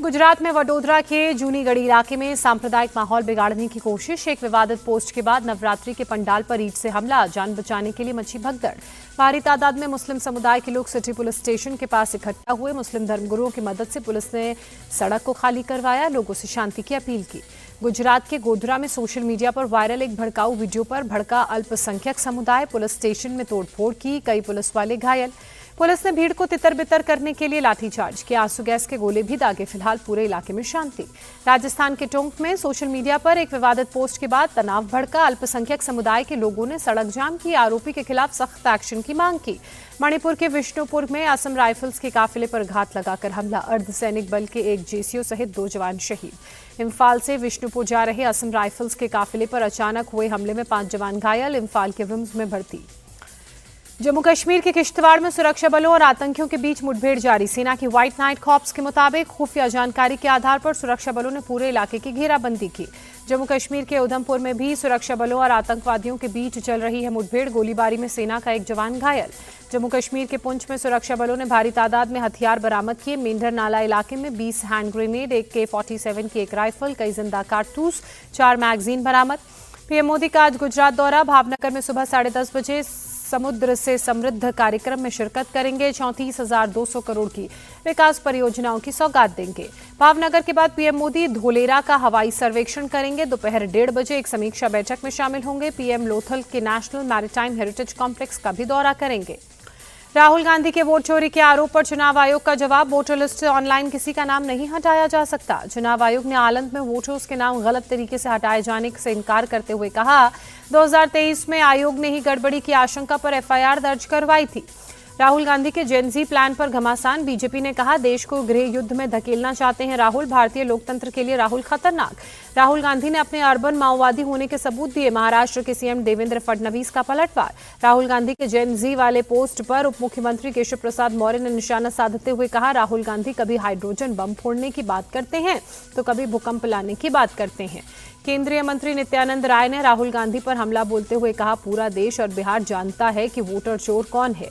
गुजरात में वडोदरा के जूनीगढ़ी इलाके में सांप्रदायिक माहौल बिगाड़ने की कोशिश। एक विवादित पोस्ट के बाद नवरात्रि के पंडाल पर ईंट से हमला, जान बचाने के लिए मची भगदड़। भारी तादाद में मुस्लिम समुदाय के लोग सिटी पुलिस स्टेशन के पास इकट्ठा हुए। मुस्लिम धर्मगुरुओं की मदद से पुलिस ने सड़क को खाली करवाया, लोगों से शांति की अपील की। गुजरात के गोधरा में सोशल मीडिया पर वायरल एक भड़काऊ वीडियो पर भड़का अल्पसंख्यक समुदाय, पुलिस स्टेशन में तोड़फोड़ की, कई पुलिस वाले घायल। पुलिस ने भीड़ को तितर बितर करने के लिए लाठीचार्ज किया, आंसू गैस के गोले भी दागे। फिलहाल पूरे इलाके में शांति। राजस्थान के टोंक में सोशल मीडिया पर एक विवादित पोस्ट के बाद तनाव भड़का, अल्पसंख्यक समुदाय के लोगों ने सड़क जाम की, आरोपी के खिलाफ सख्त एक्शन की मांग की। मणिपुर के विष्णुपुर में असम राइफल्स के काफिले पर घात लगाकर हमला, अर्धसैनिक बल के एक जेसीओ सहित 2 जवान शहीद। इम्फाल से विष्णुपुर जा रहे असम राइफल्स के काफिले पर अचानक हुए हमले में 5 जवान घायल, इम्फाल के विम्स में भर्ती। जम्मू कश्मीर के किश्तवाड़ में सुरक्षा बलों और आतंकियों के बीच मुठभेड़ जारी। सेना की व्हाइट नाइट कॉर्प्स के मुताबिक खुफिया जानकारी के आधार पर सुरक्षा बलों ने पूरे इलाके की घेराबंदी की। जम्मू कश्मीर के उधमपुर में भी सुरक्षा बलों और आतंकवादियों के बीच चल रही है मुठभेड़, गोलीबारी में सेना का एक जवान घायल। जम्मू कश्मीर के पुंछ में सुरक्षा बलों ने भारी तादाद में हथियार बरामद किए। मेंढर नाला इलाके में 20 हैंड ग्रेनेड, एक K47 की एक राइफल, कई जिंदा कारतूस, 4 मैगजीन बरामद। पीएम मोदी का आज गुजरात दौरा। भावनगर में सुबह 10:30 बजे समुद्र से समृद्ध कार्यक्रम में शिरकत करेंगे। 34,200 करोड़ की विकास परियोजनाओं की सौगात देंगे। भावनगर के बाद पीएम मोदी धोलेरा का हवाई सर्वेक्षण करेंगे। दोपहर 1:30 बजे एक समीक्षा बैठक में शामिल होंगे। पीएम लोथल के नेशनल मैरीटाइम हेरिटेज कॉम्प्लेक्स का भी दौरा करेंगे। राहुल गांधी के वोट चोरी के आरोप पर चुनाव आयोग का जवाब, वोटर लिस्ट से ऑनलाइन किसी का नाम नहीं हटाया जा सकता। चुनाव आयोग ने आलंद में वोटर्स के नाम गलत तरीके से हटाए जाने से इनकार करते हुए कहा, 2023 में आयोग ने ही गड़बड़ी की आशंका पर एफआईआर दर्ज करवाई थी। राहुल गांधी के जेनजी प्लान पर घमासान, बीजेपी ने कहा देश को गृह युद्ध में धकेलना चाहते हैं राहुल, भारतीय लोकतंत्र के लिए राहुल खतरनाक। राहुल गांधी ने अपने अर्बन माओवादी होने के सबूत दिए। महाराष्ट्र के सीएम देवेंद्र फडणवीस का पलटवार। राहुल गांधी के जेनजी वाले पोस्ट पर उप मुख्यमंत्री केशव प्रसाद मौर्य ने निशाना साधते हुए कहा, राहुल गांधी कभी हाइड्रोजन बम फोड़ने की बात करते हैं तो कभी भूकंप लाने की बात करते हैं। केंद्रीय मंत्री नित्यानंद राय ने राहुल गांधी पर हमला बोलते हुए कहा, पूरा देश और बिहार जानता है कि वोटर चोर कौन है।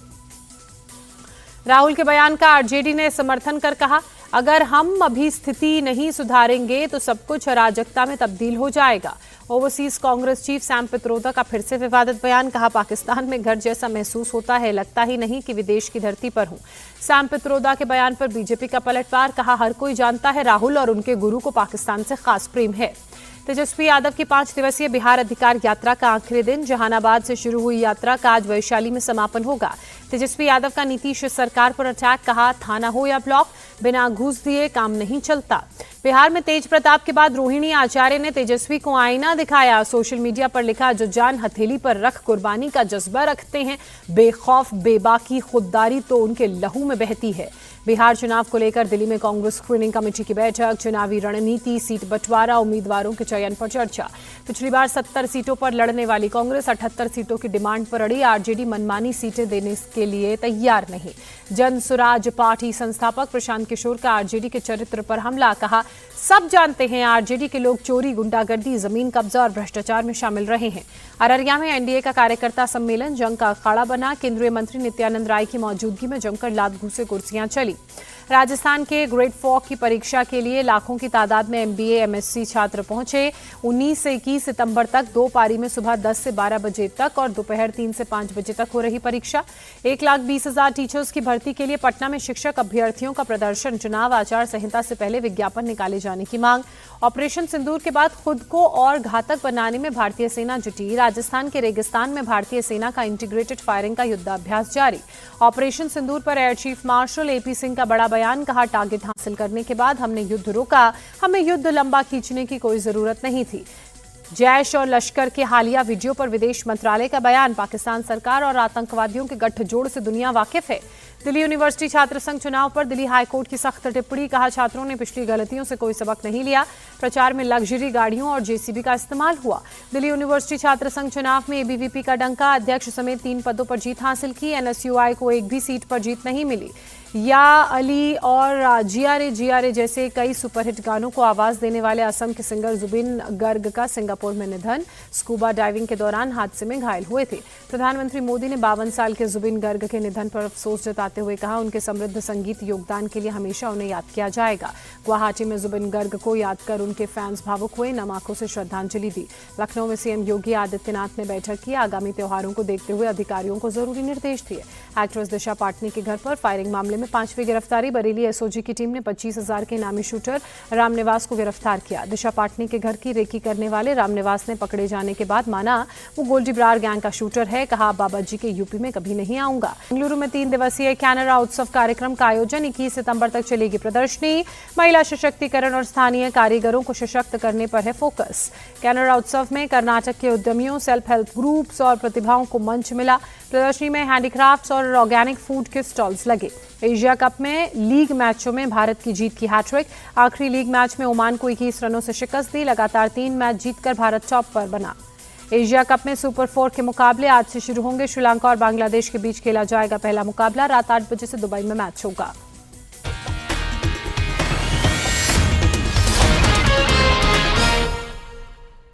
राहुल के बयान का आरजेडी ने समर्थन कर कहा, अगर हम अभी स्थिति नहीं सुधारेंगे तो सब कुछ अराजकता में तब्दील हो जाएगा। Overseas Congress chief Sam Pitroda का फिर से विवादित बयान, कहा पाकिस्तान में घर जैसा महसूस होता है, लगता ही नहीं कि विदेश की धरती पर हूं। सैम पित्रोदा के बयान पर बीजेपी का पलटवार, कहा हर कोई जानता है राहुल और उनके गुरु को पाकिस्तान से खास प्रेम है। तेजस्वी यादव की 5 दिवसीय बिहार अधिकार यात्रा का आखिरी दिन, जहानाबाद से शुरू हुई यात्रा का आज वैशाली में समापन होगा। तेजस्वी यादव का नीतीश सरकार पर अटैक, कहा थाना हो या ब्लॉक, बिना घूस दिए काम नहीं चलता। बिहार में तेज प्रताप के बाद रोहिणी आचार्य ने तेजस्वी को आईना दिखाया। सोशल मीडिया पर लिखा, जो जान हथेली पर रख कुर्बानी का जज्बा रखते हैं, बेखौफ बेबाकी खुददारी तो उनके लहू में बहती है। बिहार चुनाव को लेकर दिल्ली में कांग्रेस स्क्रीनिंग कमेटी की बैठक, चुनावी रणनीति, सीट बंटवारा, उम्मीदवारों के चयन पर चर्चा। पिछली बार 70 सीटों पर लड़ने वाली कांग्रेस 78 सीटों की डिमांड पर अड़ी, आरजेडी मनमानी सीटें देने के लिए तैयार नहीं। जन सुराज पार्टी संस्थापक प्रशांत किशोर का आरजेडी के चरित्र पर हमला, कहा सब जानते हैं आरजेडी के लोग चोरी, गुंडागर्दी, जमीन कब्जा और भ्रष्टाचार में शामिल रहे हैं। अररिया में एनडीए का कार्यकर्ता सम्मेलन जंग का अखाड़ा बना, केंद्रीय मंत्री नित्यानंद राय की मौजूदगी में जमकर लात घूसे कुर्सियां चली। राजस्थान के ग्रेड 4 की परीक्षा के लिए लाखों की तादाद में एमबीए एमएससी छात्र पहुंचे। 19 से 21 सितंबर तक 2 पारी में सुबह 10 से 12 बजे तक और दोपहर 3 से 5 बजे तक हो रही परीक्षा। 1,20,000 टीचर्स की भर्ती के लिए पटना में शिक्षक अभ्यर्थियों का प्रदर्शन, चुनाव आचार संहिता से पहले विज्ञापन निकाले जाने की मांग। ऑपरेशन सिंदूर के बाद खुद को और घातक बनाने में भारतीय सेना जुटी। राजस्थान के रेगिस्तान में भारतीय सेना का इंटीग्रेटेड फायरिंग का युद्धाभ्यास जारी। ऑपरेशन सिंदूर पर air chief marshal AP Singh का बड़ा बयान, कहा टारगेट हासिल करने के बाद हमने युद्ध रोका, हमें युद्ध लंबा खींचने की कोई जरूरत नहीं थी। जैश और लश्कर के हालिया वीडियो पर विदेश मंत्रालय का बयान, पाकिस्तान सरकार और आतंकवादियों के गठजोड़ से दुनिया वाकिफ है। दिल्ली यूनिवर्सिटी छात्र संघ चुनाव पर दिल्ली हाईकोर्ट की सख्त टिप्पणी, कहा छात्रों ने पिछली गलतियों से कोई सबक नहीं लिया। प्रचार में लग्जरी गाड़ियों और जेसीबी का इस्तेमाल हुआ। दिल्ली यूनिवर्सिटी छात्र संघ चुनाव में एबीवीपी का डंका, अध्यक्ष समेत 3 पदों पर जीत हासिल की। एनएसयूआई को एक भी सीट पर जीत नहीं मिली। या अली और जिया रे जैसे कई सुपरहिट गानों को आवाज देने वाले असम के सिंगर जुबिन गर्ग का सिंगापुर में निधन। स्कूबा डाइविंग के दौरान हादसे में घायल हुए थे। प्रधानमंत्री मोदी ने 52 साल के जुबिन गर्ग के निधन पर अफसोस जताते हुए कहा, उनके समृद्ध संगीत योगदान के लिए हमेशा उन्हें याद किया जाएगा। गुवाहाटी में जुबिन गर्ग को याद कर उनके फैंस भावुक हुए, नम आंखों से श्रद्धांजलि दी। लखनऊ में सीएम योगी आदित्यनाथ ने बैठक की, आगामी त्योहारों को देखते हुए अधिकारियों को जरूरी निर्देश दिए। एक्ट्रेस दिशा पाटनी के घर पर फायरिंग मामले में 5वीं गिरफ्तारी। बरेली एसओजी की टीम ने 25,000 के इनामी शूटर रामनिवास को गिरफ्तार किया। दिशा पाटनी के घर की रेकी करने वाले रामनिवास ने पकड़े जाने के बाद माना वो गोल्डी ब्रार गैंग का शूटर है। कहा, बाबा जी के यूपी में कभी नहीं आऊंगा। बेंगलुरु में 3 दिवसीय कैनरा उत्सव कार्यक्रम का आयोजन। 21 सितंबर तक चलेगी प्रदर्शनी। महिला सशक्तिकरण और स्थानीय कारीगरों को सशक्त करने पर है फोकस। कैनरा उत्सव में कर्नाटक के उद्यमियों, सेल्फ हेल्प ग्रुप्स और प्रतिभाओं को मंच मिला। प्रदर्शनी में हैंडीक्राफ्ट्स और ऑर्गेनिक फूड के स्टॉल्स लगे। एशिया कप में लीग मैचों में भारत की जीत की हैट्रिक। आखिरी लीग मैच में ओमान को 21 रनों से शिकस्त दी। लगातार 3 मैच जीतकर भारत टॉप पर बना। एशिया कप में सुपर 4 के मुकाबले आज से शुरू होंगे। श्रीलंका और बांग्लादेश के बीच खेला जाएगा पहला मुकाबला। रात 8 बजे से दुबई में मैच होगा।